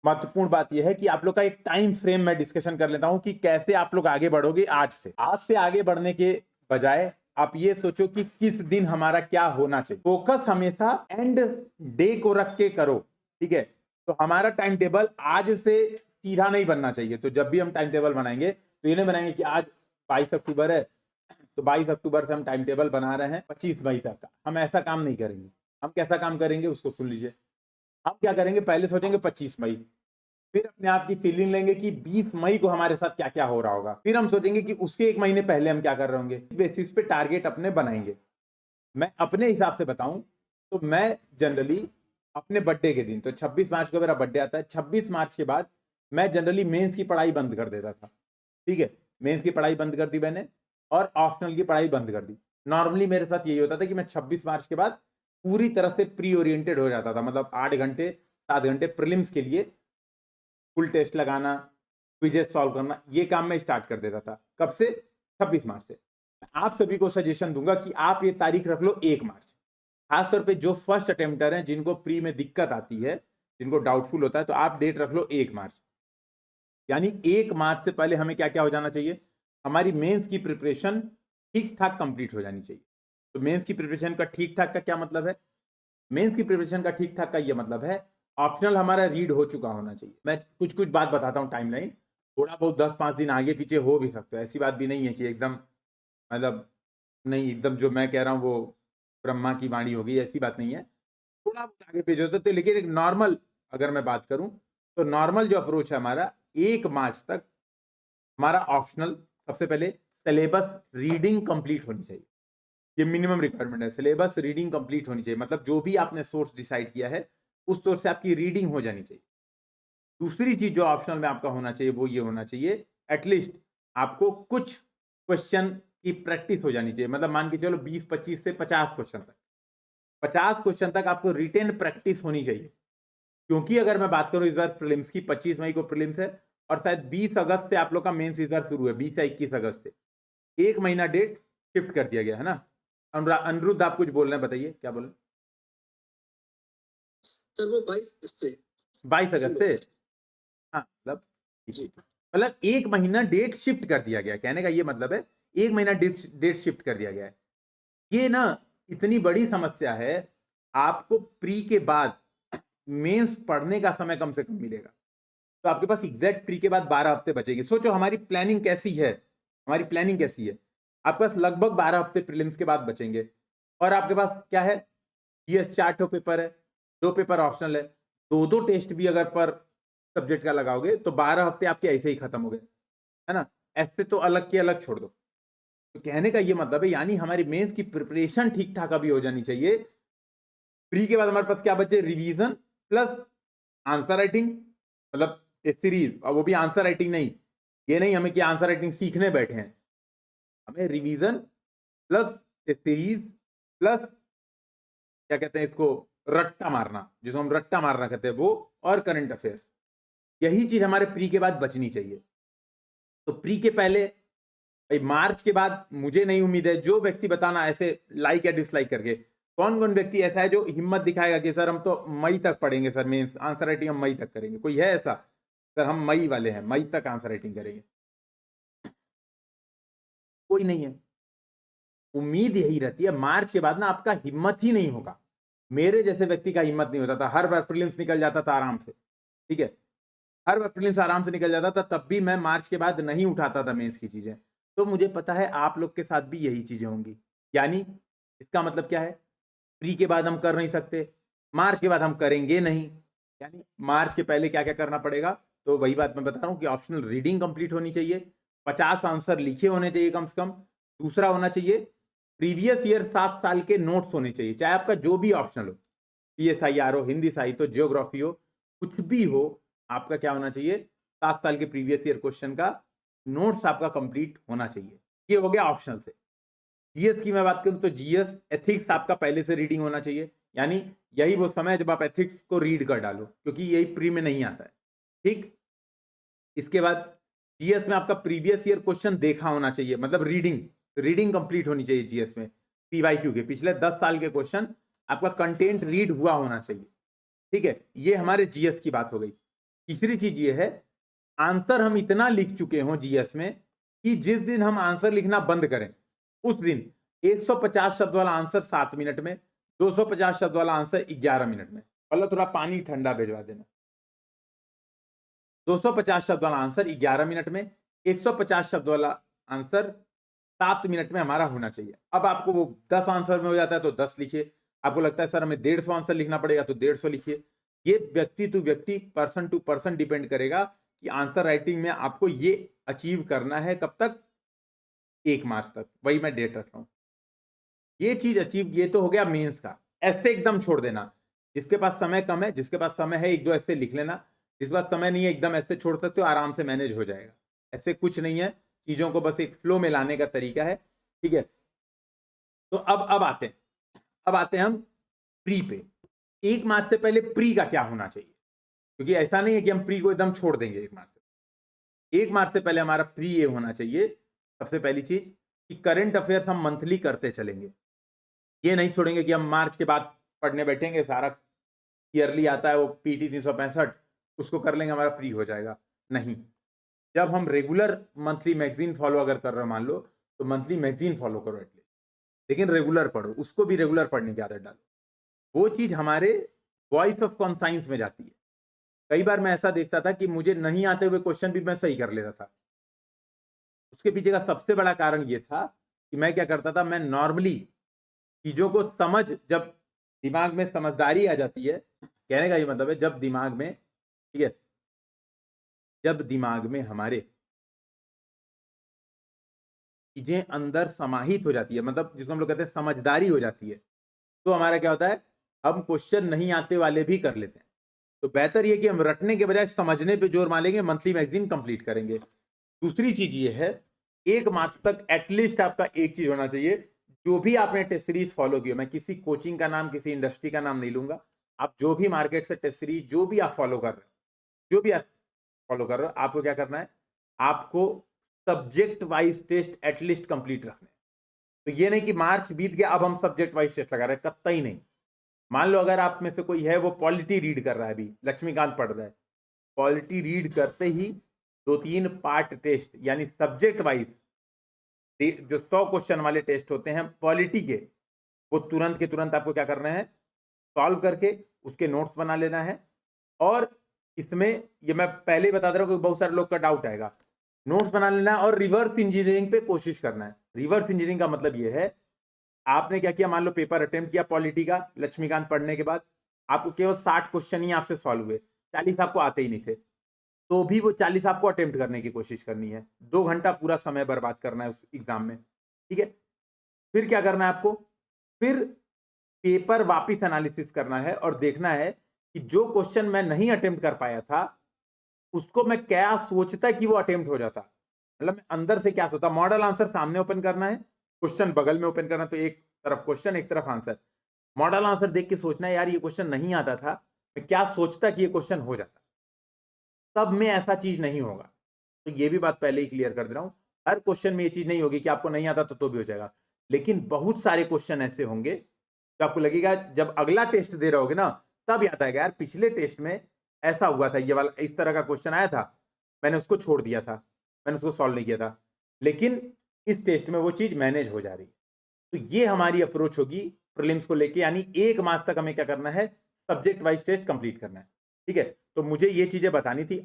महत्वपूर्ण बात यह है कि आप लोग का एक टाइम फ्रेम मैं डिस्कशन कर लेता हूं कि कैसे आप लोग आगे बढ़ोगे। आज से आगे बढ़ने के बजाय आप ये सोचो कि किस दिन हमारा क्या होना चाहिए। फोकस हमेशा एंड डे को रख के करो, ठीक है। तो हमारा टाइम टेबल आज से सीधा नहीं बनना चाहिए। तो जब भी हम टाइम टेबल बनाएंगे तो ये नहीं बनाएंगे कि आज 22 अक्टूबर है तो 22 अक्टूबर से हम टाइम टेबल बना रहे हैं 25 मई तक का। हम ऐसा काम नहीं करेंगे। हम कैसा काम करेंगे उसको सुन लीजिए। हम क्या करेंगे, पहले सोचेंगे 25 मई, फिर अपने आप की फीलिंग लेंगे कि 20 मई को हमारे साथ क्या क्या हो रहा होगा। फिर हम सोचेंगे कि उसके एक महीने पहले हम क्या कर रहे होंगे। इस बेसिस पे टारगेट अपने बनाएंगे। मैं अपने हिसाब से बताऊं तो मैं जनरली अपने बर्थडे के दिन, तो 26 मार्च को मेरा बर्थडे आता है, 26 मार्च के बाद मैं जनरली मेंस की पढ़ाई बंद कर देता था, ठीक है। मेंस की पढ़ाई बंद कर दी मैंने और ऑप्शनल की पढ़ाई बंद कर दी। नॉर्मली मेरे साथ यही होता था कि मैं 26 मार्च के बाद पूरी तरह से प्री ओरिएंटेड हो जाता था। मतलब 8 घंटे 7 घंटे प्रीलिम्स के लिए फुल टेस्ट लगाना, क्विजेस सॉल्व करना, ये काम मैं स्टार्ट कर देता था। कब से? 26 मार्च से। आप सभी को सजेशन दूंगा कि आप ये तारीख रख लो 1 मार्च। खासतौर पे जो फर्स्ट अटेम्प्टर हैं, जिनको प्री में दिक्कत आती है, जिनको डाउटफुल होता है, तो आप डेट रख लो 1 मार्च। यानी 1 मार्च से पहले हमें क्या क्या हो जाना चाहिए, हमारी मेंस की प्रिपरेशन ठीक ठाक कंप्लीट हो जानी चाहिए। तो मेंस की प्रिपरेशन का ठीक ठाक का क्या मतलब है? मेंस की प्रिपरेशन का ठीक ठाक का ये मतलब है ऑप्शनल हमारा रीड हो चुका होना चाहिए। मैं कुछ कुछ बात बताता हूँ टाइमलाइन, थोड़ा बहुत 10-5 दिन आगे पीछे हो भी सकता है। ऐसी बात भी नहीं है कि एकदम मतलब नहीं, एकदम जो मैं कह रहा हूँ वो ब्रह्मा की वाणी होगी, ऐसी बात नहीं है। थोड़ा बहुत आगे पीछे हो सकते, लेकिन एक नॉर्मल अगर मैं बात करूं तो नॉर्मल जो अप्रोच है हमारा, 1 मार्च तक हमारा ऑप्शनल सबसे पहले सिलेबस रीडिंग कंप्लीट होनी चाहिए। ये मिनिमम रिक्वायरमेंट है। सिलेबस रीडिंग कंप्लीट होनी चाहिए, मतलब जो भी आपने सोर्स डिसाइड किया है उस सोर्स से आपकी रीडिंग हो जानी चाहिए। दूसरी चीज जो ऑप्शनल में आपका होना चाहिए वो ये होना चाहिए, एटलीस्ट आपको कुछ क्वेश्चन की प्रैक्टिस हो जानी चाहिए। मतलब मान के चलो 20-25 से 50 क्वेश्चन तक, 50 क्वेश्चन तक आपको रिटेन प्रैक्टिस होनी चाहिए। क्योंकि अगर मैं बात करूं इस बार प्रीलिम्स की, 25 मई को प्रीलिम्स है और शायद 20 अगस्त से आप लोग का मेंस इस बार शुरू है, 20 या 21 अगस्त से। एक महीना डेट शिफ्ट कर दिया गया है ना। अनिरुद्ध आप कुछ बोल रहे हैं, बताइए क्या बोल रहे हैं? सर वो 22 अगस्त से, हाँ मतलब मतलब एक महीना डेट शिफ्ट कर दिया गया। कहने का ये मतलब है एक महीना डेट शिफ्ट कर दिया गया है। ये ना इतनी बड़ी समस्या है, आपको प्री के बाद मेंस पढ़ने का समय कम से कम मिलेगा। तो आपके पास एग्जैक्ट प्री के बाद 12 हफ्ते बचेगी। सोचो हमारी प्लानिंग कैसी है, हमारी प्लानिंग कैसी है। आपके पास लगभग 12 हफ्ते प्रीलिम्स के बाद बचेंगे और आपके पास क्या है, जीएस 4 पेपर है, 2 पेपर ऑप्शनल है, 2-2 टेस्ट भी अगर पर सब्जेक्ट का लगाओगे तो 12 हफ्ते आपके ऐसे ही खत्म हो गए, है ना। ऐसे तो अलग के अलग छोड़ दो। तो कहने का ये मतलब है यानी हमारी मेंस की प्रिपरेशन ठीक ठाक अभी हो जानी चाहिए। प्री के बाद हमारे पास क्या बचे, रिवीजन प्लस आंसर राइटिंग, मतलब सीरीज। और वो भी आंसर राइटिंग नहीं, ये नहीं हमें कि आंसर राइटिंग सीखने बैठे हैं, हमें रिवीजन प्लस सीरीज प्लस क्या कहते हैं इसको, रट्टा मारना, जिसको हम रट्टा मारना कहते हैं वो, और करंट अफेयर्स। यही चीज हमारे प्री के बाद बचनी चाहिए। तो प्री के पहले भाई मार्च के बाद मुझे नहीं उम्मीद है, जो व्यक्ति बताना ऐसे लाइक या डिसलाइक करके, कौन कौन व्यक्ति ऐसा है जो हिम्मत दिखाएगा कि सर हम तो मई तक पढ़ेंगे, सर मेंस आंसर राइटिंग हम मई तक करेंगे? कोई है ऐसा? सर हम मई वाले हैं, मई तक आंसर राइटिंग करेंगे। कोई नहीं है। उम्मीद यही रहती है मार्च के बाद ना आपका हिम्मत ही नहीं होगा। मेरे जैसे व्यक्ति का हिम्मत नहीं होता था, हर बार प्रीलिम्स निकल जाता था आराम से, ठीक है, हर बार प्रीलिम्स आराम से निकल जाता था, तब भी मैं मार्च के बाद नहीं उठाता था मेंस की चीजें। तो मुझे पता है आप लोग के साथ भी यही चीजें होंगी। यानी इसका मतलब क्या है, प्री के बाद हम कर नहीं सकते, मार्च के बाद हम करेंगे नहीं, यानी मार्च के पहले क्या क्या करना पड़ेगा। तो वही बात मैं बता रहा हूँ कि ऑप्शनल रीडिंग कंप्लीट होनी चाहिए, 50 आंसर लिखे होने चाहिए कम से कम। दूसरा होना चाहिए प्रीवियस ईयर 7 साल के नोट्स होने चाहिए, चाहे आपका जो भी ऑप्शनल हो, PSIR हो, हिंदी साहित्य हो, जियोग्राफी हो, कुछ भी हो, आपका क्या होना चाहिए, 7 साल के प्रीवियस ईयर क्वेश्चन का नोट्स आपका कंप्लीट होना चाहिए। ये हो गया ऑप्शनल से। जीएस की मैं बात करूं तो जीएस एथिक्स आपका पहले से रीडिंग होना चाहिए, यानी यही वो समय है जब आप एथिक्स को रीड कर डालो, क्योंकि यही प्री में नहीं आता है, ठीक। इसके बाद जीएस में आपका प्रीवियस ईयर क्वेश्चन देखा होना चाहिए, मतलब रीडिंग कंप्लीट होनी चाहिए जीएस में। पीवाईक्यू के पिछले 10 साल के क्वेश्चन आपका कंटेंट रीड हुआ होना चाहिए, ठीक है। ये हमारे जीएस की बात हो गई। तीसरी चीज ये है, आंसर हम इतना लिख चुके हों जीएस में कि जिस दिन हम आंसर लिखना बंद करें उस दिन 150 शब्द वाला आंसर 7 मिनट में, 250 शब्द वाला आंसर 11 मिनट में। मतलब थोड़ा पानी ठंडा भिजवा देना। 250 शब्द वाला आंसर 11 मिनट में, 150 शब्द वाला आंसर 7 मिनट में हमारा होना चाहिए। अब आपको वो 10 आंसर में हो जाता है तो 10 लिखिए, आपको लगता है सर हमें 150 आंसर लिखना पड़ेगा तो 150 लिखिए। ये व्यक्ति टू व्यक्ति, पर्सन टू पर्सन डिपेंड करेगा कि आंसर राइटिंग में आपको ये अचीव करना है कब तक, 1 मार्च तक। वही मैं डेट रख रहा हूं। ये चीज अचीव, ये तो हो गया मेंस का। ऐसे एकदम छोड़ देना, जिसके पास समय कम है, जिसके पास समय है 1-2 ऐसे लिख लेना, जिसके पास समय नहीं है एकदम ऐसे छोड़ सकते हो, आराम से मैनेज हो जाएगा। ऐसे कुछ नहीं है, चीजों को बस एक फ्लो में लाने का तरीका है। ठीक है, तो अब आते हैं हम प्री पे। 1 मार्च से पहले प्री का क्या होना चाहिए, क्योंकि ऐसा नहीं है कि हम प्री को एकदम छोड़ देंगे 1 मार्च से। 1 मार्च से पहले हमारा प्री ये होना चाहिए, सबसे पहली चीज कि करंट अफेयर्स हम मंथली करते चलेंगे। ये नहीं छोड़ेंगे कि हम मार्च के बाद पढ़ने बैठेंगे, सारा ईयरली आता है वो पीटी 365 उसको कर लेंगे, हमारा प्री हो जाएगा। नहीं, जब हम रेगुलर मंथली मैगजीन फॉलो अगर कर रहे हो मान लो, तो मंथली मैगजीन फॉलो करो एटलीस्ट, लेकिन रेगुलर पढ़ो, उसको भी रेगुलर पढ़ने की आदत डालो। वो चीज हमारे वॉइस ऑफ कॉन्साइंस में जाती है। कई बार मैं ऐसा देखता था कि मुझे नहीं आते हुए क्वेश्चन भी मैं सही कर लेता था। उसके पीछे का सबसे बड़ा कारण ये था कि मैं क्या करता था, मैं नॉर्मली चीजों को समझ, जब दिमाग में समझदारी आ जाती है, कहने का ये मतलब है जब दिमाग में, ठीक है, जब दिमाग में हमारे चीजें अंदर समाहित हो जाती है, मतलब जिसको हम लोग कहते हैं समझदारी हो जाती है, तो हमारा क्या होता है, हम क्वेश्चन नहीं आते वाले भी कर लेते हैं। तो बेहतर ये कि हम रटने के बजाय समझने पे जोर मारेंगे, मंथली मैगजीन कंप्लीट करेंगे। दूसरी चीज ये है, 1 मार्च तक एटलीस्ट आपका एक चीज होना चाहिए, जो भी आपने टेस्ट सीरीज फॉलो की हो, मैं किसी कोचिंग का नाम, किसी इंडस्ट्री का नाम नहीं लूंगा, आप जो भी मार्केट से टेस्ट सीरीज जो भी आप फॉलो कर रहे हो, जो भी आप फॉलो कर रहे हो, आपको क्या करना है, आपको subject wise test at least complete रखने। तो ये नहीं कि मार्च बीत गया अब हम सब्जेक्ट वाइज टेस्ट लगा रहे हैं, कतई नहीं। मान लो अगर आप में से कोई है वो पॉलिटी रीड कर रहा है, अभी लक्ष्मीकांत पढ़ रहा है, पॉलिटी रीड करते ही 2-3 पार्ट टेस्ट यानी सब्जेक्ट वाइज जो 100 क्वेश्चन वाले टेस्ट होते हैं पॉलिटी के, वो तुरंत के तुरंत आपको क्या करना है, सॉल्व करके उसके नोट्स बना लेना है। और इसमें ये मैं पहले ही बता दे रहा हूं, बहुत सारे लोग का डाउट आएगा, नोट्स बना लेना है और रिवर्स इंजीनियरिंग पे कोशिश करना है। रिवर्स इंजीनियरिंग का मतलब ये है, आपने क्या किया, मान लो पेपर अटेम्प्ट किया पॉलिटी का लक्ष्मीकांत पढ़ने के बाद, आपको केवल 60 क्वेश्चन ही आपसे सॉल्व हुए, 40 आपको आते ही नहीं थे, तो भी वो 40 आपको अटेम्प्ट करने की कोशिश करनी है। 2 घंटा पूरा समय बर्बाद करना है उस एग्जाम में। ठीक है, फिर क्या करना है आपको, फिर पेपर वापिस एनालिसिस करना है और देखना है कि जो क्वेश्चन मैं नहीं अटेम्प्ट कर पाया था उसको मैं क्या सोचता कि वो अटेम्प्ट हो जाता, मतलब मैं अंदर से क्या सोचता। मॉडल आंसर सामने ओपन करना है, क्वेश्चन बगल में ओपन करना, तो एक तरफ क्वेश्चन एक तरफ आंसर। मॉडल आंसर देख के सोचना है यार ये क्वेश्चन नहीं आता था, मैं क्या सोचता कि ये क्वेश्चन हो जाता, तब में ऐसा चीज नहीं होगा। तो ये भी बात पहले ही क्लियर कर दे रहा हूं, हर क्वेश्चन में ये चीज नहीं होगी कि आपको नहीं आता तो भी हो जाएगा, लेकिन बहुत सारे क्वेश्चन ऐसे होंगे तो आपको लगेगा जब अगला टेस्ट दे रहे होगे ना, तब याद आएगा यार पिछले टेस्ट में ऐसा हुआ था, ये वाला इस तरह का क्वेश्चन आया था, मैंने उसको छोड़ दिया था, मैंने उसको सॉल्व नहीं किया था, लेकिन इस टेस्ट में वो चीज मैनेज हो जा रही है। तो ये हमारी अप्रोच होगी प्रीलिम्स को लेके, यानी 1 मार्च तक हमें क्या करना है, सब्जेक्ट वाइज टेस्ट कंप्लीट करना है। ठीक है, तो मुझे ये चीजें बतानी थी।